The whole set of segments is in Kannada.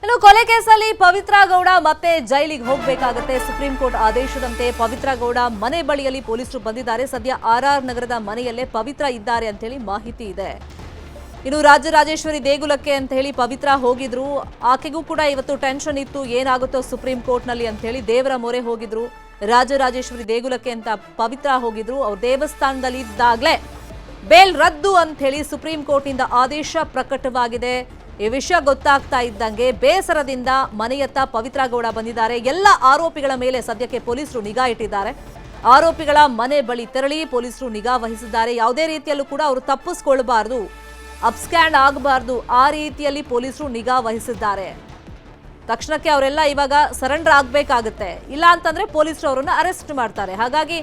ಇನ್ನು ಕೊಲೆ ಕೇಸಲ್ಲಿ ಪವಿತ್ರ ಗೌಡ ಮತ್ತೆ ಜೈಲಿಗೆ ಹೋಗಬೇಕಾಗುತ್ತೆ. ಸುಪ್ರೀಂ ಕೋರ್ಟ್ ಆದೇಶದಂತೆ ಪವಿತ್ರ ಗೌಡ ಮನೆ ಬಳಿಯಲ್ಲಿ ಪೊಲೀಸರು ಬಂದಿದ್ದಾರೆ. ಸದ್ಯ ಆರ್ಆರ್ ನಗರದ ಮನೆಯಲ್ಲೇ ಪವಿತ್ರ ಇದ್ದಾರೆ ಅಂತ ಹೇಳಿ ಮಾಹಿತಿ ಇದೆ. ಇನ್ನು ರಾಜರಾಜೇಶ್ವರಿ ದೇಗುಲಕ್ಕೆ ಅಂತ ಹೇಳಿ ಪವಿತ್ರ ಹೋಗಿದ್ರು. ಆಕೆಗೂ ಕೂಡ ಇವತ್ತು ಟೆನ್ಷನ್ ಇತ್ತು, ಏನಾಗುತ್ತೋ ಸುಪ್ರೀಂ ಕೋರ್ಟ್ನಲ್ಲಿ ಅಂತ ಹೇಳಿ ದೇವರ ಮೊರೆ ಹೋಗಿದ್ರು. ರಾಜರಾಜೇಶ್ವರಿ ದೇಗುಲಕ್ಕೆ ಅಂತ ಪವಿತ್ರ ಹೋಗಿದ್ರು. ಅವ್ರ ದೇವಸ್ಥಾನದಲ್ಲಿ ಇದ್ದಾಗಲೇ ಬೇಲ್ ರದ್ದು ಅಂತ ಹೇಳಿ ಸುಪ್ರೀಂ ಕೋರ್ಟ್ನಿಂದ ಆದೇಶ ಪ್ರಕಟವಾಗಿದೆ. ಈ ವಿಷಯ ಗೊತ್ತಾಗ್ತಾ ಇದ್ದಂಗೆ ಬೇಸರದಿಂದ ಮನೆಯತ್ತ ಪವಿತ್ರ ಗೌಡ ಬಂದಿದ್ದಾರೆ. ಎಲ್ಲ ಆರೋಪಿಗಳ ಮೇಲೆ ಸದ್ಯಕ್ಕೆ ಪೊಲೀಸರು ನಿಗಾ ಇಟ್ಟಿದ್ದಾರೆ. ಆರೋಪಿಗಳ ಮನೆ ಬಳಿ ತೆರಳಿ ಪೊಲೀಸರು ನಿಗಾ ವಹಿಸಿದ್ದಾರೆ. ಯಾವುದೇ ರೀತಿಯಲ್ಲೂ ಕೂಡ ಅವರು ತಪ್ಪಿಸ್ಕೊಳ್ಬಾರ್ದು, ಅಪ್ಸ್ಕ್ಯಾಂಡ್ ಆಗಬಾರ್ದು, ಆ ರೀತಿಯಲ್ಲಿ ಪೊಲೀಸರು ನಿಗಾ ವಹಿಸಿದ್ದಾರೆ. ತಕ್ಷಣಕ್ಕೆ ಅವರೆಲ್ಲ ಇವಾಗ ಸರೆಂಡರ್ ಆಗಬೇಕಾಗುತ್ತೆ, ಇಲ್ಲ ಅಂತಂದ್ರೆ ಪೊಲೀಸರು ಅವರನ್ನು ಅರೆಸ್ಟ್ ಮಾಡ್ತಾರೆ. ಹಾಗಾಗಿ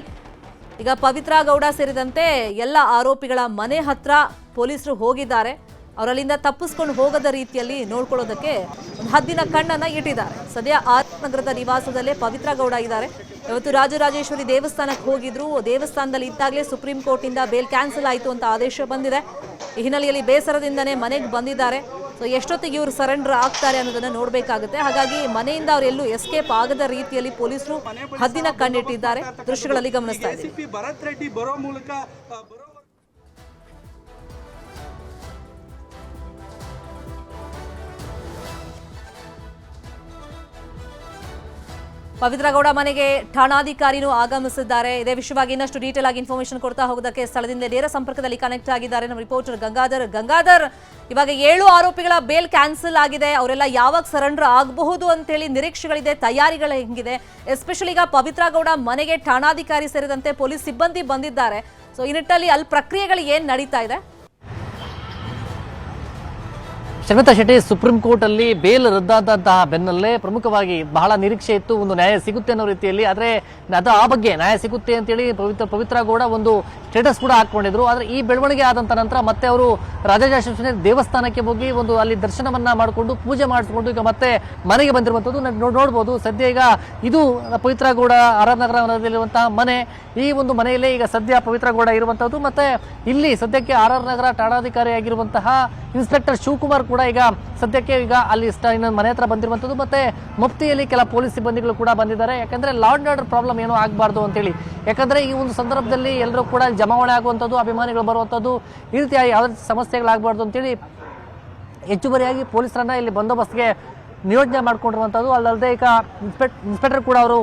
ಈಗ ಪವಿತ್ರ ಗೌಡ ಸೇರಿದಂತೆ ಎಲ್ಲ ಆರೋಪಿಗಳ ಮನೆ ಹತ್ರ ಪೊಲೀಸರು ಹೋಗಿದ್ದಾರೆ. ಅವರಲ್ಲಿಂದ ತಪ್ಪಿಸ್ಕೊಂಡು ಹೋಗದ ರೀತಿಯಲ್ಲಿ ನೋಡ್ಕೊಳ್ಳೋದಕ್ಕೆ ಒಂದು ಹದ್ದಿನ ಕಣ್ಣನ್ನ ಇಟ್ಟಿದ್ದಾರೆ. ಸದ್ಯ ಆರ್ ನಗರದ ನಿವಾಸದಲ್ಲೇ ಪವಿತ್ರ ಗೌಡ ಇದ್ದಾರೆ. ಇವತ್ತು ರಾಜರಾಜೇಶ್ವರಿ ದೇವಸ್ಥಾನಕ್ಕೆ ಹೋಗಿದ್ರು. ದೇವಸ್ಥಾನದಲ್ಲಿ ಇದ್ದಾಗಲೇ ಸುಪ್ರೀಂ ಕೋರ್ಟ್ನಿಂದ ಬೇಲ್ ಕ್ಯಾನ್ಸಲ್ ಆಯಿತು ಅಂತ ಆದೇಶ ಬಂದಿದೆ. ಈ ಹಿನ್ನೆಲೆಯಲ್ಲಿ ಬೇಸರದಿಂದನೇ ಮನೆಗೆ ಬಂದಿದ್ದಾರೆ. ಸೊ ಎಷ್ಟೊತ್ತಿಗೆ ಇವರು ಸರೆಂಡರ್ ಆಗ್ತಾರೆ ಅನ್ನೋದನ್ನ ನೋಡಬೇಕಾಗುತ್ತೆ. ಹಾಗಾಗಿ ಮನೆಯಿಂದ ಅವರೆಲ್ಲೂ ಎಸ್ಕೇಪ್ ಆಗದ ರೀತಿಯಲ್ಲಿ ಪೊಲೀಸರು ಹದ್ದಿನ ಕಣ್ಣಿಟ್ಟಿದ್ದಾರೆ. ದೃಶ್ಯಗಳಲ್ಲಿ ಗಮನಿಸ್ತಾ ಇದ್ದೀವಿ. ಭರತ್ ರೆಡ್ಡಿ ಬರೋ ಮೂಲಕ ಪವಿತ್ರ ಗೌಡ ಮನೆಗೆ ಠಾಣಾಧಿಕಾರಿನೂ ಆಗಮಿಸಿದ್ದಾರೆ. ಇದೇ ವಿಷಯವಾಗಿ ಇನ್ನಷ್ಟು ಡೀಟೇಲ್ ಆಗಿ ಇನ್ಫಾರ್ಮೇಶನ್ ಕೊಡ್ತಾ ಹೋಗೋದಕ್ಕೆ ಸ್ಥಳದಿಂದ ನೇರ ಸಂಪರ್ಕದಲ್ಲಿ ಕನೆಕ್ಟ್ ಆಗಿದ್ದಾರೆ ನಮ್ಮ ರಿಪೋರ್ಟರ್ ಗಂಗಾಧರ್. ಇವಾಗ 7 ಆರೋಪಿಗಳ ಬೇಲ್ ಕ್ಯಾನ್ಸಲ್ ಆಗಿದೆ. ಅವರೆಲ್ಲ ಯಾವಾಗ ಸರೆಂಡರ್ ಆಗಬಹುದು ಅಂತೇಳಿ ನಿರೀಕ್ಷೆಗಳಿದೆ, ತಯಾರಿಗಳು ಹೆಂಗಿದೆ? ಎಸ್ಪೆಷಲಿ ಈಗ ಪವಿತ್ರ ಗೌಡ ಮನೆಗೆ ಠಾಣಾಧಿಕಾರಿ ಸೇರಿದಂತೆ ಪೊಲೀಸ್ ಸಿಬ್ಬಂದಿ ಬಂದಿದ್ದಾರೆ. ಸೊ ಈ ನಿಟ್ಟಿನಲ್ಲಿ ಅಲ್ಲಿ ಪ್ರಕ್ರಿಯೆಗಳು ಏನ್ ನಡೀತಾ ಇದೆ? ಶಮಿತಾ ಶೆಟ್ಟಿ, ಸುಪ್ರೀಂ ಕೋರ್ಟ್ ಅಲ್ಲಿ ಬೇಲ್ ರದ್ದಾದಂತಹ ಬೆನ್ನಲ್ಲೇ ಪ್ರಮುಖವಾಗಿ ಬಹಳ ನಿರೀಕ್ಷೆ ಇತ್ತು, ಒಂದು ನ್ಯಾಯ ಸಿಗುತ್ತೆ ಅನ್ನೋ ರೀತಿಯಲ್ಲಿ. ಆದ್ರೆ ಅದು ಆ ಬಗ್ಗೆ ನ್ಯಾಯ ಸಿಗುತ್ತೆ ಅಂತೇಳಿ ಪವಿತ್ರ ಗೌಡ ಒಂದು ಸ್ಟೇಟಸ್ ಕೂಡ ಹಾಕೊಂಡಿದ್ರು. ಆದ್ರೆ ಈ ಬೆಳವಣಿಗೆ ಆದಂತ ನಂತರ ಮತ್ತೆ ಅವರು ರಾಜರಾಜೇಶ್ವರಿ ದೇವಸ್ಥಾನಕ್ಕೆ ಹೋಗಿ ಒಂದು ಅಲ್ಲಿ ದರ್ಶನವನ್ನ ಮಾಡಿಕೊಂಡು ಪೂಜೆ ಮಾಡಿಸ್ಕೊಂಡು ಈಗ ಮತ್ತೆ ಮನೆಗೆ ಬಂದಿರುವಂತದ್ದು ನೋಡ್ಬೋದು. ಸದ್ಯ ಈಗ ಇದು ಪವಿತ್ರ ಗೌಡ ಆರ್ ನಗರದಲ್ಲಿರುವಂತಹ ಮನೆ. ಈ ಒಂದು ಮನೆಯಲ್ಲೇ ಈಗ ಸದ್ಯ ಪವಿತ್ರ ಗೌಡ ಇರುವಂತದ್ದು. ಮತ್ತೆ ಇಲ್ಲಿ ಸದ್ಯಕ್ಕೆ ಆರ್ ನಗರ ಠಾಣಾಧಿಕಾರಿ ಆಗಿರುವಂತಹ ಇನ್ಸ್ಪೆಕ್ಟರ್ ಶಿವಕುಮಾರ್ ಕೂಡ ಈಗ ಸದ್ಯಕ್ಕೆ ಈಗ ಅಲ್ಲಿ ಮನೆ ಹತ್ರ ಬಂದಿರುವಂತದ್ದು. ಮತ್ತೆ ಮುಫ್ತಿಯಲ್ಲಿ ಕೆಲ ಪೊಲೀಸ್ ಸಿಬ್ಬಂದಿಗಳು ಕೂಡ ಬಂದಿದ್ದಾರೆ. ಯಾಕಂದ್ರೆ ಲಾ ಅಂಡ್ ಆರ್ಡರ್ ಪ್ರಾಬ್ಲಮ್ ಏನೋ ಆಗಬಾರ್ದು ಅಂತೇಳಿ. ಯಾಕಂದ್ರೆ ಈ ಒಂದು ಸಂದರ್ಭದಲ್ಲಿ ಎಲ್ಲರೂ ಕೂಡ ಜಮಾವಣೆ ಆಗುವಂಥದ್ದು, ಅಭಿಮಾನಿಗಳು ಬರುವಂಥದ್ದು, ಈ ರೀತಿ ಯಾವುದೇ ಸಮಸ್ಯೆಗಳಾಗಬಾರ್ದು ಅಂತೇಳಿ ಹೆಚ್ಚುವರಿಯಾಗಿ ಪೊಲೀಸರನ್ನ ಇಲ್ಲಿ ಬಂದೋಬಸ್ತ್ಗೆ ನಿಯೋಜನೆ ಮಾಡ್ಕೊಂಡಿರುವಂಥದ್ದು. ಅಲ್ಲದೆ ಈಗ ಇನ್ಸ್ಪೆಕ್ಟರ್ ಕೂಡ ಅವರು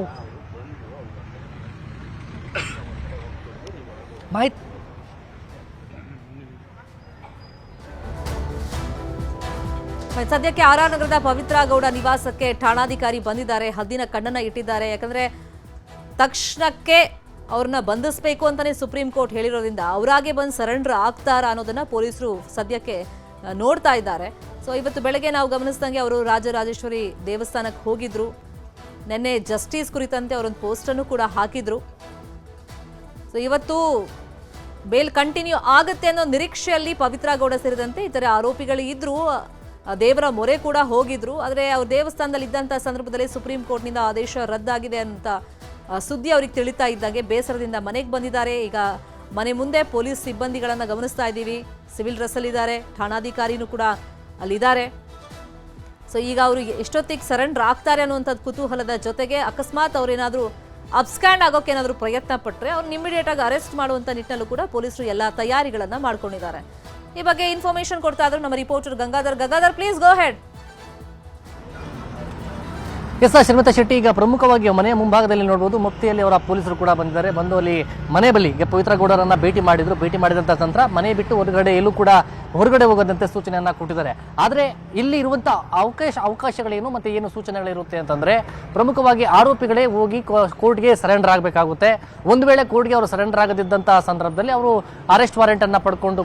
ಮಾಹಿತಿ ಸದ್ಯಕ್ಕೆ ಆರ್ ನಗರದ ಪವಿತ್ರ ಗೌಡ ನಿವಾಸಕ್ಕೆ ಠಾಣಾಧಿಕಾರಿ ಬಂದಿದ್ದಾರೆ, ಹದ್ದಿನ ಕಣ್ಣನ್ನ ಇಟ್ಟಿದ್ದಾರೆ. ಯಾಕಂದ್ರೆ ತಕ್ಷಣಕ್ಕೆ ಅವ್ರನ್ನ ಬಂಧಿಸಬೇಕು ಅಂತಾನೆ ಸುಪ್ರೀಂ ಕೋರ್ಟ್ ಹೇಳಿರೋದ್ರಿಂದ ಅವರಾಗೆ ಬಂದು ಸರೆಂಡರ್ ಆಗ್ತಾರಾ ಅನ್ನೋದನ್ನ ಪೊಲೀಸರು ಸದ್ಯಕ್ಕೆ ನೋಡ್ತಾ ಇದ್ದಾರೆ. ಸೊ ಇವತ್ತು ಬೆಳಗ್ಗೆ ನಾವು ಗಮನಿಸಿದಂಗೆ ಅವರು ರಾಜರಾಜೇಶ್ವರಿ ದೇವಸ್ಥಾನಕ್ಕೆ ಹೋಗಿದ್ರು. ನಿನ್ನೆ ಜಸ್ಟಿಸ್ ಕುರಿತಂತೆ ಅವರೊಂದು ಪೋಸ್ಟನ್ನು ಕೂಡ ಹಾಕಿದ್ರು. ಸೊ ಇವತ್ತು ಬೇಲ್ ಕಂಟಿನ್ಯೂ ಆಗುತ್ತೆ ಅನ್ನೋ ನಿರೀಕ್ಷೆಯಲ್ಲಿ ಪವಿತ್ರ ಗೌಡ ಸೇರಿದಂತೆ ಇತರೆ ಆರೋಪಿಗಳು ಇದ್ರು. ದೇವರ ಮೊರೆ ಕೂಡ ಹೋಗಿದ್ರು. ಆದರೆ ಅವ್ರ ದೇವಸ್ಥಾನದಲ್ಲಿ ಇದ್ದಂಥ ಸಂದರ್ಭದಲ್ಲಿ ಸುಪ್ರೀಂ ಕೋರ್ಟ್ನಿಂದ ಆದೇಶ ರದ್ದಾಗಿದೆ ಅಂತ ಸುದ್ದಿ ಅವ್ರಿಗೆ ತಿಳಿತಾ ಇದ್ದಾಗೆ ಬೇಸರದಿಂದ ಮನೆಗೆ ಬಂದಿದ್ದಾರೆ. ಈಗ ಮನೆ ಮುಂದೆ ಪೊಲೀಸ್ ಸಿಬ್ಬಂದಿಗಳನ್ನು ಗಮನಿಸ್ತಾ ಇದ್ದೀವಿ. ಸಿವಿಲ್ ಡ್ರೆಸ್ಸಲ್ಲಿದ್ದಾರೆ, ಠಾಣಾಧಿಕಾರಿನೂ ಕೂಡ ಅಲ್ಲಿದ್ದಾರೆ. ಸೊ ಈಗ ಅವರು ಎಷ್ಟೊತ್ತಿಗೆ ಸರೆಂಡರ್ ಆಗ್ತಾರೆ ಅನ್ನುವಂಥದ್ದು ಕುತೂಹಲದ ಜೊತೆಗೆ ಅಕಸ್ಮಾತ್ ಅವ್ರೇನಾದರೂ ಅಬ್ಸ್ಕ್ಯಾಂಡ್ ಆಗೋಕೆ ಏನಾದರೂ ಪ್ರಯತ್ನ ಪಟ್ಟರೆ ಅವ್ರನ್ನ ಇಮಿಡಿಯೇಟ್ ಆಗಿ ಅರೆಸ್ಟ್ ಮಾಡುವಂಥ ನಿಟ್ಟಿನಲ್ಲೂ ಕೂಡ ಪೊಲೀಸರು ಎಲ್ಲ ತಯಾರಿಗಳನ್ನು ಮಾಡ್ಕೊಂಡಿದ್ದಾರೆ. ಈ ಬಗ್ಗೆ ಇನ್ಫಾರ್ಮೇಶನ್ ಕೊಡ್ತಾ ಇದ್ರು ನಮ್ಮ reporter Gangadhar please go ahead. Yes Sharmita Shetty, ಈಗ ಪ್ರಮುಖವಾಗಿ ಮನೆಯ ಮುಂಭಾಗದಲ್ಲಿ ನೋಡಬಹುದು ಮುಫ್ತಿಯಲ್ಲಿ ಅವರ ಪೊಲೀಸರು ಕೂಡ ಬಂದಿದ್ದಾರೆ. ಬಂದು ಅಲ್ಲಿ ಮನೆ ಬಳಿ ಪವಿತ್ರ ಗೌಡರನ್ನ ಭೇಟಿ ಮಾಡಿದ್ರು. ಭೇಟಿ ಮಾಡಿದಂತ ನಂತರ ಮನೆ ಬಿಟ್ಟು ಹೊರಗಡೆ ಹೋಗದಂತೆ ಸೂಚನೆಯನ್ನ ಕೊಟ್ಟಿದ್ದಾರೆ. ಆದ್ರೆ ಇಲ್ಲಿ ಇರುವಂತಹ ಅವಕಾಶಗಳೇನು ಮತ್ತೆ ಏನು ಸೂಚನೆಗಳಿರುತ್ತೆ ಅಂತಂದ್ರೆ ಪ್ರಮುಖವಾಗಿ ಆರೋಪಿಗಳೇ ಹೋಗಿ ಕೋರ್ಟ್ಗೆ ಸರೆಂಡರ್ ಆಗಬೇಕಾಗುತ್ತೆ. ಒಂದು ವೇಳೆ ಕೋರ್ಟ್ಗೆ ಅವರು ಸರೆಂಡರ್ ಆಗದಿದ್ದಂತಹ ಸಂದರ್ಭದಲ್ಲಿ ಅವರು ಅರೆಸ್ಟ್ ವಾರೆಂಟ್ ಅನ್ನ ಪಡ್ಕೊಂಡು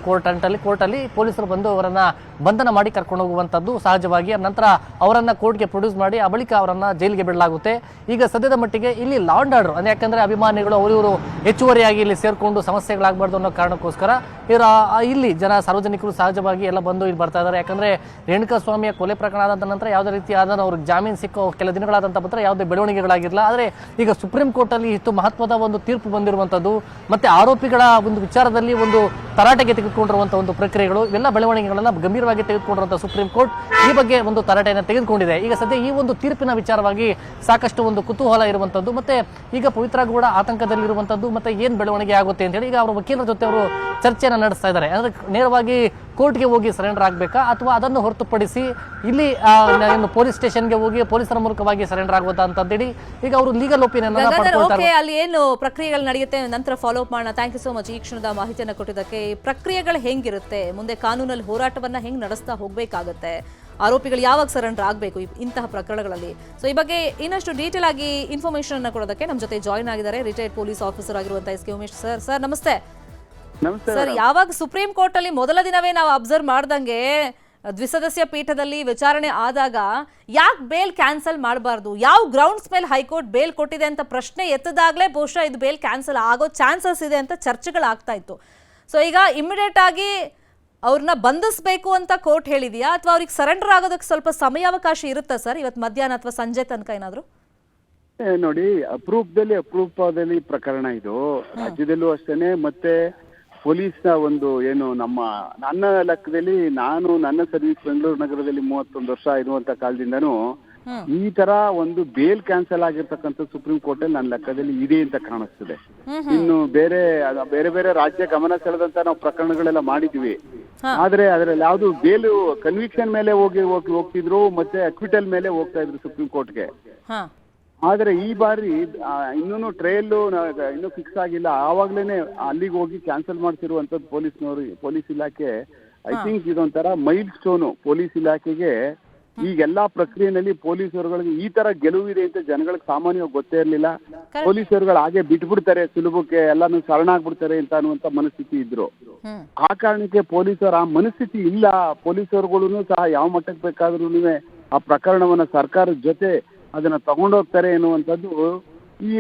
ಕೋರ್ಟಲ್ಲಿ ಪೊಲೀಸರು ಬಂದು ಅವರನ್ನ ಬಂಧನ ಮಾಡಿ ಕರ್ಕೊಂಡು ಹೋಗುವಂತದ್ದು ಸಹಜವಾಗಿ. ನಂತರ ಅವರನ್ನ ಕೋರ್ಟ್ಗೆ ಪ್ರೊಡ್ಯೂಸ್ ಮಾಡಿ ಆ ಬಳಿಕ ಅವರನ್ನ ಜೈಲಿಗೆ ಬಿಡಲಾಗುತ್ತೆ. ಈಗ ಸದ್ಯದ ಮಟ್ಟಿಗೆ ಇಲ್ಲಿ ಲಾ ಅಂಡ್ ಆರ್ಡರ್ ಅಂದ್ರೆ ಯಾಕಂದ್ರೆ ಅಭಿಮಾನಿಗಳು ಅವರು ಹೆಚ್ಚುವರಿಯಾಗಿ ಇಲ್ಲಿ ಸೇರ್ಕೊಂಡು ಸಮಸ್ಯೆಗಳಾಗಬಾರ್ದು ಅನ್ನೋ ಕಾರಣಕ್ಕೋಸ್ಕರ ಇಲ್ಲಿ ಸಾರ್ವಜನಿಕರು ಸಹಜವಾಗಿ ಎಲ್ಲ ಬಂದು ಇಲ್ಲಿ ಬರ್ತಾ ಇದ್ದಾರೆ. ಯಾಕಂದ್ರೆ ರೇಣುಕಾ ಸ್ವಾಮಿಯ ಕೊಲೆ ಪ್ರಕರಣ ಆದ ನಂತರ ಯಾವುದೇ ರೀತಿಯಾದ ಅವ್ರಿಗೆ ಜಾಮೀನು ಸಿಕ್ಕೋ ಕೆಲ ದಿನಗಳಾದಂಥ ನಂತರ ಯಾವುದೇ ಬೆಳವಣಿಗೆಗಳಾಗಿರಲಿಲ್ಲ. ಆದರೆ ಈಗ ಸುಪ್ರೀಂ ಕೋರ್ಟಲ್ಲಿ ಇಷ್ಟು ಮಹತ್ವದ ಒಂದು ತೀರ್ಪು ಬಂದಿರುವಂಥದ್ದು ಮತ್ತೆ ಆರೋಪಿಗಳ ಒಂದು ವಿಚಾರದಲ್ಲಿ ಒಂದು ತರಾಟೆಗೆ ತೆಗೆದುಕೊಂಡಿರುವಂಥ ಒಂದು ಪ್ರಕ್ರಿಯೆಗಳು ಇವೆಲ್ಲ ಬೆಳವಣಿಗೆಗಳನ್ನ ಗಂಭೀರವಾಗಿ ತೆಗೆದುಕೊಂಡಿರುವಂಥ ಸುಪ್ರೀಂ ಕೋರ್ಟ್ ಈ ಬಗ್ಗೆ ಒಂದು ತರಾಟೆಯನ್ನು ತೆಗೆದುಕೊಂಡಿದೆ. ಈಗ ಸದ್ಯ ಈ ಒಂದು ತೀರ್ಪಿನ ವಿಚಾರವಾಗಿ ಸಾಕಷ್ಟು ಒಂದು ಕುತೂಹಲ ಇರುವಂಥದ್ದು ಮತ್ತೆ ಈಗ ಪವಿತ್ರ ಗೌಡ ಆತಂಕದಲ್ಲಿರುವಂಥದ್ದು ಮತ್ತೆ ಏನ್ ಬೆಳವಣಿಗೆ ಆಗುತ್ತೆ ಅಂತ ಹೇಳಿ ಈಗ ಅವರ ವಕೀಲರ ಜೊತೆ ಅವರು ಚರ್ಚೆಯನ್ನು ನಡೆಸ್ತಾ ಇದ್ದಾರೆ. ಅಂದ್ರೆ ನೇರವಾಗಿ ಕೋರ್ಟ್ಗೆ ಹೋಗಿ ಸರೆಂಡರ್ ಆಗಬೇಕಾ ಅಥವಾ ಅದನ್ನು ಹೊರತುಪಡಿಸಿ ಇಲ್ಲಿ ಪೊಲೀಸ್ ಸ್ಟೇಷನ್ಗೆ ಹೋಗಿ ಪೊಲೀಸರ ಮೂಲಕವಾಗಿ ಸರೆಂಡರ್ ಆಗುತ್ತಾ ಅಂತೇಳಿ ಈಗ ಅವರು ಲೀಗಲ್ ಒಪಿನಿಯನ್ ಓಕೆ, ಅಲ್ಲಿ ಏನು ಪ್ರಕ್ರಿಯೆಗಳು ನಡೆಯುತ್ತೆ ನಂತರ ಫಾಲೋ ಅಪ್ ಮಾಡೋಣ. ಥ್ಯಾಂಕ್ ಯು ಸೋ ಮಚ್ ಈ ಕ್ಷಣದ ಮಾಹಿತಿಯನ್ನು ಕೊಟ್ಟಿದ್ದಕ್ಕೆ. ಈ ಪ್ರಕ್ರಿಯೆಗಳು ಹೆಂಗಿರುತ್ತೆ, ಮುಂದೆ ಕಾನೂನಲ್ಲಿ ಹೋರಾಟವನ್ನ ಹೆಂಗ್ ನಡೆಸ್ತಾ ಹೋಗ್ಬೇಕಾಗತ್ತೆ, ಆರೋಪಿಗಳು ಯಾವಾಗ ಸರೆಂಡರ್ ಆಗಬೇಕು ಇಂತಹ ಪ್ರಕರಣಗಳಲ್ಲಿ, ಸೊ ಈ ಬಗ್ಗೆ ಇನ್ನಷ್ಟು ಡೀಟೇಲ್ ಆಗಿ ಇನ್ಫಾರ್ಮೇಶನ್ ಅನ್ನು ಕೊಡೋದಕ್ಕೆ ನಮ್ಮ ಜೊತೆ ಜಾಯ್ನ್ ಆಗಿದ್ದಾರೆ ರಿಟೈರ್ಡ್ ಪೊಲೀಸ್ ಆಫೀಸರ್ ಆಗಿರುವಂತಹ S K Umesh sir. Sir ನಮಸ್ತೆ. ಸರ್, ಯಾವಾಗ ಸುಪ್ರೀಂ ಕೋರ್ಟ್ ಅಲ್ಲಿ ಮೊದಲ ದಿನವೇ ನಾವು ಅಬ್ಸರ್ವ್ ಮಾಡ್ದಂಗೆ ದ್ವಿಸದಸ್ಯ ಪೀಠದಲ್ಲಿ ವಿಚಾರಣೆ ಆದಾಗ ಯಾಕೆ ಬೇಲ್ ಕ್ಯಾನ್ಸಲ್ ಮಾಡಬಾರ್ದು, ಯಾವ ಗ್ರೌಂಡ್ಸ್ ಮೇಲೆ ಹೈಕೋರ್ಟ್ ಬೇಲ್ ಕೊಟ್ಟಿದೆ ಅಂತ ಪ್ರಶ್ನೆ ಎತ್ತದಾಗ್ಲೇ ಬಹುಶಃ ಇದು ಬೇಲ್ ಕ್ಯಾನ್ಸಲ್ ಆಗೋ ಚಾನ್ಸಸ್ ಇದೆ ಅಂತ ಚರ್ಚೆಗಳಾಗ್ತಾ ಇತ್ತು. ಸೊ ಈಗ ಇಮಿಡಿಯೇಟ್ ಆಗಿ ಅವ್ರನ್ನ ಬಂಧಿಸಬೇಕು ಅಂತ ಕೋರ್ಟ್ ಹೇಳಿದೆಯಾ ಅಥವಾ ಅವ್ರಿಗೆ ಸರೆಂಡರ್ ಆಗೋದಕ್ಕೆ ಸ್ವಲ್ಪ ಸಮಯಾವಕಾಶ ಇರುತ್ತಾ ಸರ್ ಇವತ್ತು ಮಧ್ಯಾಹ್ನ ಅಥವಾ ಸಂಜೆ ತನಕ ಏನಾದ್ರು? ನೋಡಿ, ಅಪರೂಪದಲ್ಲಿ ಪ್ರಕರಣ ಇದು. ರಾಜ್ಯದಲ್ಲೂ ಅಷ್ಟೇನೆ, ಮತ್ತೆ ಪೊಲೀಸ್ನ ಒಂದು ಏನು ನನ್ನ ಲೆಕ್ಕದಲ್ಲಿ ನನ್ನ ಸರ್ವಿಸ್ ಬೆಂಗಳೂರು ನಗರದಲ್ಲಿ 31 ವರ್ಷ ಇರುವಂತ ಕಾಲದಿಂದನೂ ಈ ತರ ಒಂದು ಬೇಲ್ ಕ್ಯಾನ್ಸಲ್ ಆಗಿರ್ತಕ್ಕಂಥ ಸುಪ್ರೀಂ ಕೋರ್ಟ್ ಅಲ್ಲಿ ನನ್ನ ಲೆಕ್ಕದಲ್ಲಿ ಇದೆ ಅಂತ ಕಾಣಿಸ್ತದೆ. ಇನ್ನು ಬೇರೆ ಬೇರೆ ರಾಜ್ಯ ಗಮನ ಸೆಳೆದಂತ ನಾವು ಪ್ರಕರಣಗಳೆಲ್ಲ ಮಾಡಿದ್ವಿ. ಆದ್ರೆ ಅದ್ರಲ್ಲಿ ಯಾವ್ದು ಬೇಲು ಕನ್ವಿಕ್ಷನ್ ಮೇಲೆ ಹೋಗ್ತಿದ್ರು ಮತ್ತೆ ಅಕ್ವಿಟಲ್ ಮೇಲೆ ಹೋಗ್ತಾ ಇದ್ರು ಸುಪ್ರೀಂ ಕೋರ್ಟ್ಗೆ. ಆದ್ರೆ ಈ ಬಾರಿ ಇನ್ನೂ ಟ್ರಯಲ್ ಇನ್ನೂ ಫಿಕ್ಸ್ ಆಗಿಲ್ಲ, ಆವಾಗ್ಲೇನೆ ಅಲ್ಲಿಗೆ ಹೋಗಿ ಕ್ಯಾನ್ಸಲ್ ಮಾಡ್ತಿರುವಂತದ್ದು ಪೊಲೀಸ್ ಇಲಾಖೆ. ಐ ಥಿಂಕ್ ಇದೊಂಥರ ಮೈಲ್ ಸ್ಟೋನು ಪೊಲೀಸ್ ಇಲಾಖೆಗೆ. ಈಗೆಲ್ಲಾ ಪ್ರಕ್ರಿಯೆನಲ್ಲಿ ಪೊಲೀಸರುಗಳಿಗೆ ಈ ತರ ಗೆಲುವಿದೆ ಅಂತ ಜನಗಳಿಗೆ ಸಾಮಾನ್ಯವಾಗಿ ಗೊತ್ತೇ ಇರ್ಲಿಲ್ಲ. ಪೊಲೀಸರುಗಳು ಹಾಗೆ ಬಿಟ್ಬಿಡ್ತಾರೆ ಸುಲಭಕ್ಕೆ, ಎಲ್ಲಾನು ಶರಣಾಗ್ಬಿಡ್ತಾರೆ ಅಂತ ಅನ್ನುವಂತ ಮನಸ್ಥಿತಿ ಇದ್ರು. ಆ ಕಾರಣಕ್ಕೆ ಪೊಲೀಸರು ಆ ಮನಸ್ಥಿತಿ ಇಲ್ಲ. ಪೊಲೀಸರುಗಳು ಸಹ ಯಾವ ಮಟ್ಟಕ್ಕೆ ಬೇಕಾದ್ರೂ ಆ ಪ್ರಕರಣವನ್ನ ಸರ್ಕಾರದ ಜೊತೆ ಅದನ್ನ ತಗೊಂಡೋಗ್ತಾರೆ ಎನ್ನುವಂಥದ್ದು ಈ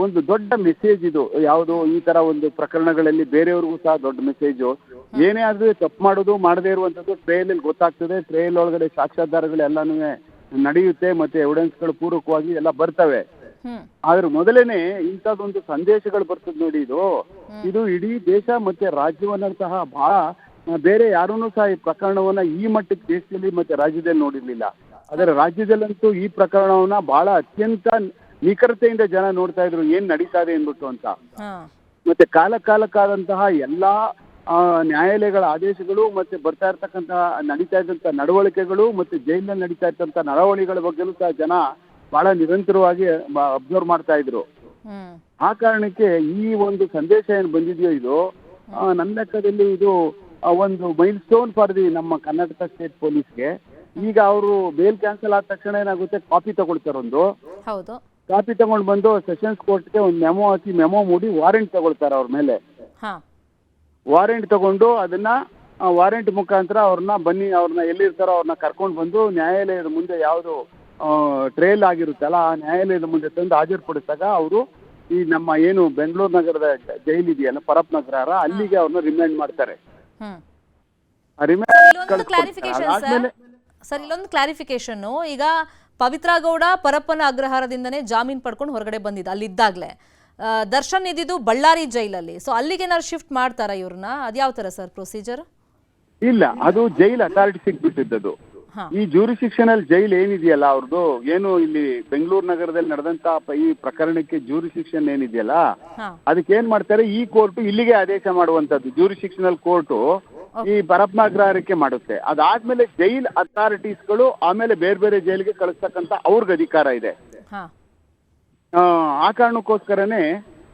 ಒಂದು ದೊಡ್ಡ ಮೆಸೇಜ್ ಇದು. ಯಾವುದು ಈ ತರ ಒಂದು ಪ್ರಕರಣಗಳಲ್ಲಿ ಬೇರೆಯವ್ರಿಗೂ ಸಹ ದೊಡ್ಡ ಮೆಸೇಜು. ಏನೇ ಆದ್ರೂ ತಪ್ಪು ಮಾಡೋದು ಮಾಡದೇ ಇರುವಂತದ್ದು ಟ್ರಯಲ್ ಅಲ್ಲಿ ಗೊತ್ತಾಗ್ತದೆ. ಟ್ರಯಲ್ ಒಳಗಡೆ ಸಾಕ್ಷ್ಯಾಧಾರಗಳು ಎಲ್ಲಾನು ನಡೆಯುತ್ತೆ, ಮತ್ತೆ ಎವಿಡೆನ್ಸ್ಗಳು ಪೂರಕವಾಗಿ ಎಲ್ಲ ಬರ್ತವೆ. ಆದ್ರೆ ಮೊದಲೇನೆ ಇಂಥದ್ದೊಂದು ಸಂದೇಶಗಳು ಬರ್ತದೆ ನೋಡಿ. ಇದು ಇಡೀ ದೇಶ ಮತ್ತೆ ರಾಜ್ಯವನ್ನ ಸಹ ಬಹಳ ಬೇರೆ ಯಾರೂನು ಸಹ ಈ ಪ್ರಕರಣವನ್ನ ಈ ಮಟ್ಟಕ್ಕೆ ದೇಶದಲ್ಲಿ ಮತ್ತೆ ರಾಜ್ಯದಲ್ಲಿ ನೋಡಿರ್ಲಿಲ್ಲ. ಆದರೆ ರಾಜ್ಯದಲ್ಲಂತೂ ಈ ಪ್ರಕರಣವನ್ನ ಬಹಳ ಅತ್ಯಂತ ನಿಖರತೆಯಿಂದ ಜನ ನೋಡ್ತಾ ಇದ್ರು, ಏನ್ ನಡೀತಾ ಇದೆ ಅನ್ಬಿಟ್ಟು ಅಂತ. ಮತ್ತೆ ಕಾಲಕ್ಕಾದಂತಹ ಎಲ್ಲಾ ನ್ಯಾಯಾಲಯಗಳ ಆದೇಶಗಳು ಮತ್ತೆ ಬರ್ತಾ ಇರ್ತಕ್ಕಂತಹ ನಡೀತಾ ಇದ್ದಂತ ನಡವಳಿಕೆಗಳು ಮತ್ತೆ ಜೈಲಿನಲ್ಲಿ ನಡೀತಾ ಇರ್ತಂತ ನಡವಳಿಗಳ ಬಗ್ಗೆನೂ ಸಹ ಜನ ಬಹಳ ನಿರಂತರವಾಗಿ ಅಬ್ಸರ್ವ್ ಮಾಡ್ತಾ ಇದ್ರು. ಆ ಕಾರಣಕ್ಕೆ ಈ ಒಂದು ಸಂದೇಶ ಏನ್ ಬಂದಿದೆಯೋ ಇದು ನನ್ನ ಲೆಕ್ಕದಲ್ಲಿ ಇದು ಒಂದು ಮೈಲ್ ಸ್ಟೋನ್ ಫಾರ್ ದಿ ನಮ್ಮ ಕರ್ನಾಟಕ ಸ್ಟೇಟ್ ಪೊಲೀಸ್ಗೆ. ಈಗ ಅವರು ಬೇಲ್ ಕ್ಯಾನ್ಸಲ್ ಆದ ತಕ್ಷಣ ಏನಾಗುತ್ತೆ, ಕಾಪಿ ತಗೊಳ್ತಾರೆ. ಕಾಪಿ ತಗೊಂಡು ಬಂದು ಸೆಷನ್ಸ್ ಕೋರ್ಟ್ಗೆ ಒಂದು ಮೆಮೊ ಹಾಕಿ ಮೆಮೊ ಮೂಡಿ ವಾರೆಂಟ್ ತಗೊಳ್ತಾರೆ ಅವ್ರ ಮೇಲೆ. ವಾರೆಂಟ್ ತಗೊಂಡು ಅದನ್ನ ವಾರೆಂಟ್ ಮುಖಾಂತರ ಅವ್ರನ್ನ ಎಲ್ಲಿರ್ತಾರೋ ಅವ್ರನ್ನ ಕರ್ಕೊಂಡು ಬಂದು ನ್ಯಾಯಾಲಯದ ಮುಂದೆ ಯಾವುದು ಟ್ರಯಲ್ ಆಗಿರುತ್ತಲ್ಲ ಆ ನ್ಯಾಯಾಲಯದ ಮುಂದೆ ತಂದು ಹಾಜರುಪಡಿಸಿದಾಗ ಅವರು ಈ ನಮ್ಮ ಏನು ಬೆಂಗಳೂರು ನಗರದ ಜೈಲ್ ಇದೆಯಲ್ಲ, ಪರಪ್ ನಗರ, ಅಲ್ಲಿಗೆ ಅವ್ರನ್ನ ರಿಮ್ಯಾಂಡ್ ಮಾಡ್ತಾರೆ. ಸರ್, ಇಲ್ಲೊಂದು ಕ್ಲಾರಿಫಿಕೇಶನ್. ಈಗ ಪವಿತ್ರ ಗೌಡ ಪರಪ್ಪನ ಅಗ್ರಹಾರದಿಂದನೇ ಜಾಮೀನ್ ಪಡ್ಕೊಂಡು ಹೊರಗಡೆ ಬಂದಿದ್ದ, ಅಲ್ಲಿದ್ದಾಗ್ಲೇ ದರ್ಶನ್ ಇದ್ದಿದ್ದು ಬಳ್ಳಾರಿ ಜೈಲಲ್ಲಿ. ಸೊ ಅಲ್ಲಿಗೆ ಏನಾದ್ರು ಶಿಫ್ಟ್ ಮಾಡ್ತಾರ ಇವ್ರನ್ನ? ಅದ್ಯಾವ ತರ ಸರ್ ಪ್ರೊಸೀಜರ್? ಇಲ್ಲ, ಅದು ಜೈಲ್ ಅಥಾರಿಟಿ ಸಿಗ್ಬಿಟ್ಟಿದ್ದದು. ಈ ಜೂರಿಸಿಕ್ಷನಲ್ ಜೈಲ್ ಏನಿದೆಯಲ್ಲ ಅವ್ರದ್ದು, ಏನು ಇಲ್ಲಿ ಬೆಂಗಳೂರು ನಗರದಲ್ಲಿ ನಡೆದಂತ ಈ ಪ್ರಕರಣಕ್ಕೆ ಜೂರಿಸಿಕ್ಷನ್ ಏನಿದೆಯಲ್ಲ ಅದಕ್ಕೆ ಏನ್ ಮಾಡ್ತಾರೆ, ಈ ಕೋರ್ಟ್ ಇಲ್ಲಿಗೆ ಆದೇಶ ಮಾಡುವಂತದ್ದು. ಜೂರಿಸಿಕ್ಷನಲ್ ಕೋರ್ಟ್ ಈ ಪರಪ್ನಾಗ್ರಹಕ್ಕೆ ಮಾಡುತ್ತೆ. ಅದಾದ್ಮೇಲೆ ಜೈಲ್ ಅಥಾರಿಟೀಸ್ಗಳು ಆಮೇಲೆ ಬೇರೆ ಬೇರೆ ಜೈಲಿಗೆ ಕಳಿಸ್ತಕ್ಕಂತ ಅವ್ರಿಗೆ ಅಧಿಕಾರ ಇದೆ. ಆ ಕಾರಣಕ್ಕೋಸ್ಕರನೇ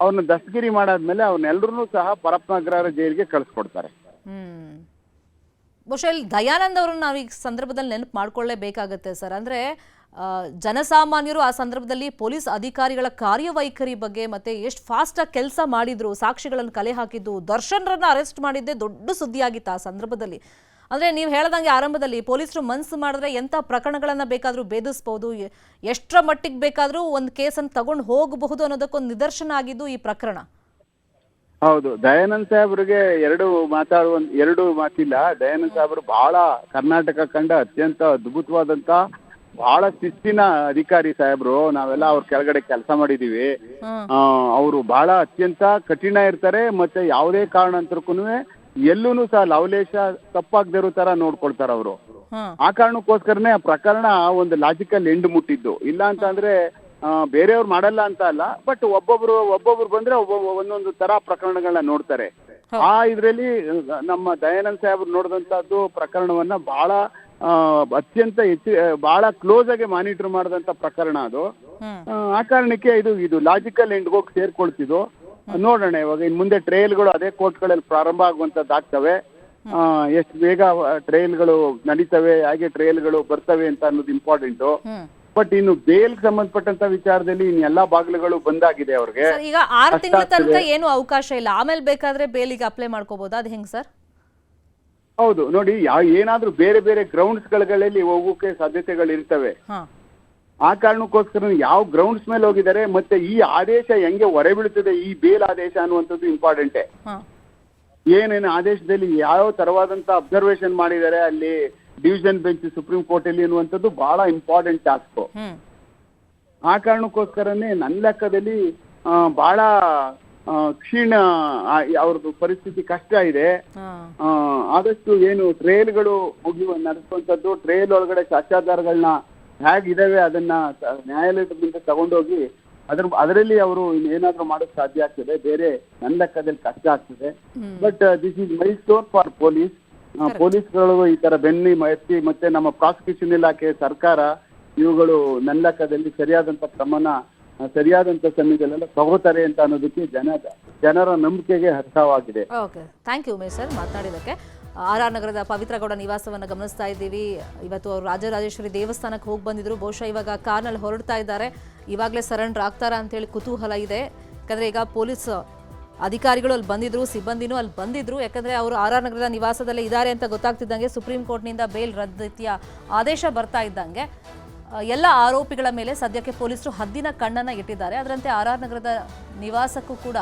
ಅವ್ರನ್ನ ದಸ್ತಗಿರಿ ಮಾಡಾದ್ಮೇಲೆ ಅವ್ರನ್ನೆಲ್ಲರೂ ಸಹ ಪರಪ್ನಾಗ್ರಹ ಜೈಲಿಗೆ ಕಳಿಸ್ಕೊಡ್ತಾರೆ. ಬಹುಶಃ ಇಲ್ಲಿ ದಯಾನಂದ್ ಅವ್ರನ್ನ ನಾವು ಈ ಸಂದರ್ಭದಲ್ಲಿ ನೆನಪು ಮಾಡ್ಕೊಳ್ಳೇಬೇಕಾಗತ್ತೆ ಸರ್. ಅಂದ್ರೆ ಜನಸಾಮಾನ್ಯರು ಆ ಸಂದರ್ಭದಲ್ಲಿ ಪೊಲೀಸ್ ಅಧಿಕಾರಿಗಳ ಕಾರ್ಯವೈಖರಿ ಬಗ್ಗೆ ಮತ್ತೆ ಎಷ್ಟು ಫಾಸ್ಟ್ ಆಗಿ ಕೆಲಸ ಮಾಡಿದ್ರು, ಸಾಕ್ಷಿಗಳನ್ನು ಕಲೆ ಹಾಕಿದ್ದು, ದರ್ಶನ್ರನ್ನ ಅರೆಸ್ಟ್ ಮಾಡಿದ್ದೆ ದೊಡ್ಡ ಸುದ್ದಿಯಾಗಿತ್ತು ಆ ಸಂದರ್ಭದಲ್ಲಿ. ಅಂದ್ರೆ ನೀವು ಹೇಳ್ದಂಗೆ ಆರಂಭದಲ್ಲಿ ಪೊಲೀಸರು ಮನಸ್ಸು ಮಾಡಿದ್ರೆ ಎಂಥ ಪ್ರಕರಣಗಳನ್ನ ಬೇಕಾದ್ರೂ ಭೇದಿಸಬಹುದು, ಎಷ್ಟರ ಮಟ್ಟಿಗೆ ಬೇಕಾದ್ರೂ ಒಂದು ಕೇಸನ್ನು ತಗೊಂಡು ಹೋಗಬಹುದು ಅನ್ನೋದಕ್ಕೊಂದು ನಿದರ್ಶನ ಆಗಿದ್ದು ಈ ಪ್ರಕರಣ. ಹೌದು, ದಯಾನಂದ್ ಸಾಹೇಬ್ರಿಗೆ ಎರಡು ಮಾತಿಲ್ಲ. ದಯಾನಂದ್ ಸಾಹೇಬ್ರು ಬಹಳ ಕರ್ನಾಟಕ ಕಂಡ ಅತ್ಯಂತ ಅದ್ಭುತವಾದಂತ ಬಹಳ ಶಿಸ್ತಿನ ಅಧಿಕಾರಿ ಸಾಹೇಬ್ರು. ನಾವೆಲ್ಲ ಅವ್ರ ಕೆಳಗಡೆ ಕೆಲಸ ಮಾಡಿದೀವಿ. ಅವರು ಬಹಳ ಅತ್ಯಂತ ಕಠಿಣ ಇರ್ತಾರೆ, ಮತ್ತೆ ಯಾವುದೇ ಕಾರಣಾಂತರಕ್ಕೂ ಎಲ್ಲೂ ಸಹ ಲವಲೇಶ ತಪ್ಪಾಗದೇ ಇರೋ ತರ ನೋಡ್ಕೊಳ್ತಾರ ಅವರು. ಆ ಕಾರಣಕ್ಕೋಸ್ಕರನೇ ಆ ಪ್ರಕರಣ ಒಂದು ಲಾಜಿಕಲ್ ಎಂಡ್ ಮುಟ್ಟಿದ್ದು. ಇಲ್ಲ ಅಂತ ಅಂದ್ರೆ ಬೇರೆಯವ್ರು ಮಾಡಲ್ಲ ಅಂತ ಅಲ್ಲ, ಬಟ್ ಒಬ್ಬೊಬ್ರು ಬಂದ್ರೆ ಒಂದೊಂದು ತರ ಪ್ರಕರಣಗಳನ್ನ ನೋಡ್ತಾರೆ. ಆ ಇದ್ರಲ್ಲಿ ನಮ್ಮ ದಯಾನಂದ್ ಸಾಹೇಬ್ರು ನೋಡಿದಂತದ್ದು ಪ್ರಕರಣವನ್ನ ಬಹಳ ಅತ್ಯಂತ ಬಹಳ ಕ್ಲೋಸ್ ಆಗಿ ಮಾನಿಟರ್ ಮಾಡಿದಂತ ಪ್ರಕರಣ ಅದು. ಆ ಕಾರಣಕ್ಕೆ ಇದು ಲಾಜಿಕಲ್ ಎಂಡ್ ಹೋಗಿ ಸೇರ್ಕೊಳ್ತಿದ್ದು. ನೋಡೋಣ ಇವಾಗ ಇನ್ ಮುಂದೆ ಟ್ರಯಲ್ಗಳು ಅದೇ ಕೋರ್ಟ್ಗಳಲ್ಲಿ ಪ್ರಾರಂಭ ಆಗುವಂತದ್ದಾಗ್ತವೆ. ಎಷ್ಟು ಬೇಗ ಟ್ರಯಲ್ಗಳು ನಡೀತವೆ, ಹಾಗೆ ಟ್ರಯಲ್ಗಳು ಬರ್ತವೆ ಅಂತ ಅನ್ನೋದು ಇಂಪಾರ್ಟೆಂಟು. ಬಟ್ ಇನ್ನು ಬೇಲ್ ಸಂಬಂಧಪಟ್ಟಂತ ವಿಚಾರದಲ್ಲಿ ಇನ್ ಎಲ್ಲಾ ಬಾಗಿಲುಗಳು ಬಂದಾಗಿದೆ ಅವ್ರಿಗೆ. ಈಗ 6 ತಿಂಗಳ ತನಕ ಏನು ಅವಕಾಶ ಇಲ್ಲ, ಆಮೇಲೆ ಬೇಕಾದ್ರೆ ಬೇಲಿಗೆ ಅಪ್ಲೈ ಮಾಡ್ಕೋಬಹುದಾ, ಅದು ಹೆಂಗ್ ಸರ್? ಹೌದು, ನೋಡಿ ಏನಾದ್ರೂ ಬೇರೆ ಬೇರೆ ಗ್ರೌಂಡ್ಸ್ ಗಳಲ್ಲಿ ಹೋಗೋಕೆ ಸಾಧ್ಯತೆಗಳು ಇರ್ತವೆ. ಆ ಕಾರಣಕ್ಕೋಸ್ಕರ ಯಾವ ಗ್ರೌಂಡ್ಸ್ ಮೇಲೆ ಹೋಗಿದ್ದಾರೆ, ಮತ್ತೆ ಈ ಆದೇಶ ಹೆಂಗೆ ಹೊರಬೀಳ್ತದೆ, ಈ ಬೇಲ್ ಆದೇಶ ಅನ್ನುವಂಥದ್ದು ಇಂಪಾರ್ಟೆಂಟೇ. ಏನೇನು ಆದೇಶದಲ್ಲಿ ಯಾವ ತರವಾದಂತ ಅಬ್ಸರ್ವೇಷನ್ ಮಾಡಿದ್ದಾರೆ ಅಲ್ಲಿ ಡಿವಿಷನ್ ಬೆಂಚ್ ಸುಪ್ರೀಂ ಕೋರ್ಟ್ ಅಲ್ಲಿ ಅನ್ನುವಂಥದ್ದು ಬಹಳ ಇಂಪಾರ್ಟೆಂಟ್ ಟಾಸ್ಕ್. ಆ ಕಾರಣಕ್ಕೋಸ್ಕರನೇ ನನ್ನ ಲೆಕ್ಕದಲ್ಲಿ ಬಹಳ ಕ್ಷೀಣ ಅವ್ರದ್ದು ಪರಿಸ್ಥಿತಿ ಕಷ್ಟ ಇದೆ. ಆದಷ್ಟು ಏನು ಟ್ರಯಲ್ಗಳು ನಡೆಸುವಂಥದ್ದು, ಟ್ರಯಲ್ ಒಳಗಡೆ ಸಾಕ್ಷ್ಯಾಧಾರಗಳನ್ನ ಹೇಗಿದಾವೆ ಅದನ್ನ ನ್ಯಾಯಾಲಯದಿಂದ ತಗೊಂಡೋಗಿ ಅದರಲ್ಲಿ ಅವರು ಏನಾದ್ರೂ ಮಾಡೋಕ್ ಸಾಧ್ಯ ಆಗ್ತದೆ. ಬೇರೆ ನನ್ನ ಲೆಕ್ಕದಲ್ಲಿ ಕಷ್ಟ ಆಗ್ತದೆ. But this is my store for police. ಪೊಲೀಸ್ಗಳು ಈ ತರ ಬೆನ್ನಿ ಎತ್ತಿ ಮತ್ತೆ ನಮ್ಮ ಪ್ರಾಸಿಕ್ಯೂಷನ್ ಇಲಾಖೆ, ಸರ್ಕಾರ ಇವುಗಳು ನನ್ನ ಲೆಕ್ಕದಲ್ಲಿ ಸರಿಯಾದಂತ ಕ್ರಮನ ಸರಿಯಾದಂತ ಸಮಯದಲ್ಲೆಲ್ಲ ತಗೋತಾರೆ ಅಂತ ಅನ್ನೋದಕ್ಕೆ ಜನರ ನಂಬಿಕೆಗೆ ಅರ್ಥವಾಗಿದೆ. Okay, thank you Umesh sir ಮಾತನಾಡಿದಕ್ಕೆ. RR ನಗರದ ಪವಿತ್ರಗೌಡ ನಿವಾಸವನ್ನು ಗಮನಿಸ್ತಾ ಇದ್ದೀವಿ. ಇವತ್ತು ಅವರು ರಾಜರಾಜೇಶ್ವರಿ ದೇವಸ್ಥಾನಕ್ಕೆ ಹೋಗಿ ಬಂದಿದ್ರು. ಬಹುಶಃ ಇವಾಗ ಕಾರ್ನಲ್ಲಿ ಹೊರಡ್ತಾ ಇದ್ದಾರೆ. ಇವಾಗಲೇ ಸರೆಂಡರ್ ಆಗ್ತಾರಾ ಅಂತೇಳಿ ಕುತೂಹಲ ಇದೆ. ಯಾಕಂದರೆ ಈಗ ಪೊಲೀಸ್ ಅಧಿಕಾರಿಗಳು ಅಲ್ಲಿ ಬಂದಿದ್ರು, ಸಿಬ್ಬಂದಿನೂ ಅಲ್ಲಿ ಬಂದಿದ್ರು. ಯಾಕಂದರೆ ಅವರು RR ನಗರದ ನಿವಾಸದಲ್ಲೇ ಇದ್ದಾರೆ ಅಂತ ಗೊತ್ತಾಗ್ತಿದ್ದಂಗೆ ಸುಪ್ರೀಂ ಕೋರ್ಟ್ನಿಂದ ಬೇಲ್ ರದ್ದತಿಯ ಆದೇಶ ಬರ್ತಾ ಇದ್ದಂಗೆ ಎಲ್ಲ ಆರೋಪಿಗಳ ಮೇಲೆ ಸದ್ಯಕ್ಕೆ ಪೊಲೀಸರು ಹದ್ದಿನ ಕಣ್ಣನ್ನು ಇಟ್ಟಿದ್ದಾರೆ. ಅದರಂತೆ RR ನಗರದ ನಿವಾಸಕ್ಕೂ ಕೂಡ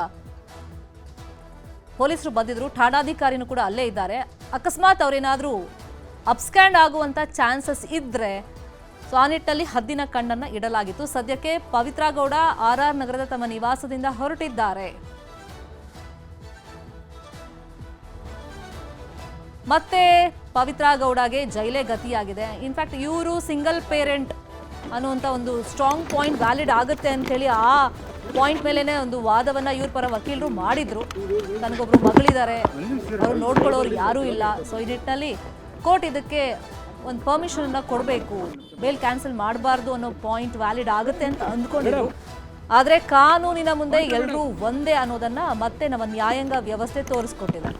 ಪೊಲೀಸರು ಬಂದಿದ್ರು. ಠಾಣಾಧಿಕಾರಿನೂ ಕೂಡ ಅಲ್ಲೇ ಇದ್ದಾರೆ. ಅಕಸ್ಮಾತ್ ಅವರೇನಾದರೂ ಅಪ್ಸ್ಕ್ಯಾಂಡ್ ಆಗುವಂಥ ಚಾನ್ಸಸ್ ಇದ್ದರೆ ಸೊ ಆ ನಿಟ್ಟಿನಲ್ಲಿ ಹದ್ದಿನ ಕಣ್ಣನ್ನು ಇಡಲಾಗಿತ್ತು. ಸದ್ಯಕ್ಕೆ ಪವಿತ್ರ ಗೌಡ RR ನಗರದ ತಮ್ಮ ನಿವಾಸದಿಂದ ಹೊರಟಿದ್ದಾರೆ. ಮತ್ತೆ ಪವಿತ್ರ ಗೌಡಗೆ ಜೈಲೇ ಗತಿಯಾಗಿದೆ. ಇನ್ಫ್ಯಾಕ್ಟ್ ಇವರು ಸಿಂಗಲ್ ಪೇರೆಂಟ್ ಅನ್ನುವಂಥ ಒಂದು ಸ್ಟ್ರಾಂಗ್ ಪಾಯಿಂಟ್ ವ್ಯಾಲಿಡ್ ಆಗುತ್ತೆ ಅಂತೇಳಿ ಆ ಪಾಯಿಂಟ್ ಮೇಲೇನೆ ಒಂದು ವಾದವನ್ನು ಇವ್ರ ಪರ ವಕೀಲರು ಮಾಡಿದ್ರು. ತನಗೊಬ್ರು ಮಗಳಿದ್ದಾರೆ, ಅವರು ನೋಡ್ಕೊಳ್ಳೋರು ಯಾರೂ ಇಲ್ಲ. ಸೊ ಈ ನಿಟ್ಟಿನಲ್ಲಿ ಕೋರ್ಟ್ ಇದಕ್ಕೆ ಒಂದು ಪರ್ಮಿಷನನ್ನು ಕೊಡಬೇಕು, ಬೇಲ್ ಕ್ಯಾನ್ಸಲ್ ಮಾಡಬಾರ್ದು ಅನ್ನೋ ಪಾಯಿಂಟ್ ವ್ಯಾಲಿಡ್ ಆಗುತ್ತೆ ಅಂತ ಅಂದ್ಕೊಂಡಿದ್ರು. ಆದರೆ ಕಾನೂನಿನ ಮುಂದೆ ಎಲ್ಲರೂ ಒಂದೇ ಅನ್ನೋದನ್ನು ಮತ್ತೆ ನಮ್ಮ ನ್ಯಾಯಾಂಗ ವ್ಯವಸ್ಥೆ ತೋರಿಸ್ಕೊಟ್ಟಿದೆ.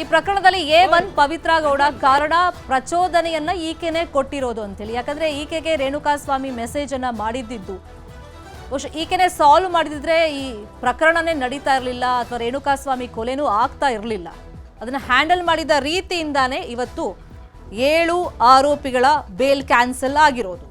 ಈ ಪ್ರಕರಣದಲ್ಲಿ A1 ಪವಿತ್ರ ಗೌಡ ಕಾರಣ ಪ್ರಚೋದನೆಯನ್ನ ಈಕೆನೆ ಕೊಟ್ಟಿರೋದು ಅಂತೇಳಿ. ಯಾಕಂದ್ರೆ ಈಕೆಗೆ ರೇಣುಕಾಸ್ವಾಮಿ ಮೆಸೇಜ್ ಅನ್ನ ಮಾಡಿದ್ದು ಬಹುಶಃ ಈಕೆನೆ ಸಾಲ್ವ್ ಮಾಡಿದ್ರೆ ಈ ಪ್ರಕರಣನೇ ನಡೀತಾ ಇರಲಿಲ್ಲ, ಅಥವಾ ರೇಣುಕಾಸ್ವಾಮಿ ಕೊಲೆನೂ ಆಗ್ತಾ ಇರಲಿಲ್ಲ. ಅದನ್ನ ಹ್ಯಾಂಡಲ್ ಮಾಡಿದ ರೀತಿಯಿಂದಾನೇ ಇವತ್ತು 7 ಆರೋಪಿಗಳ ಬೇಲ್ ಕ್ಯಾನ್ಸಲ್ ಆಗಿರೋದು.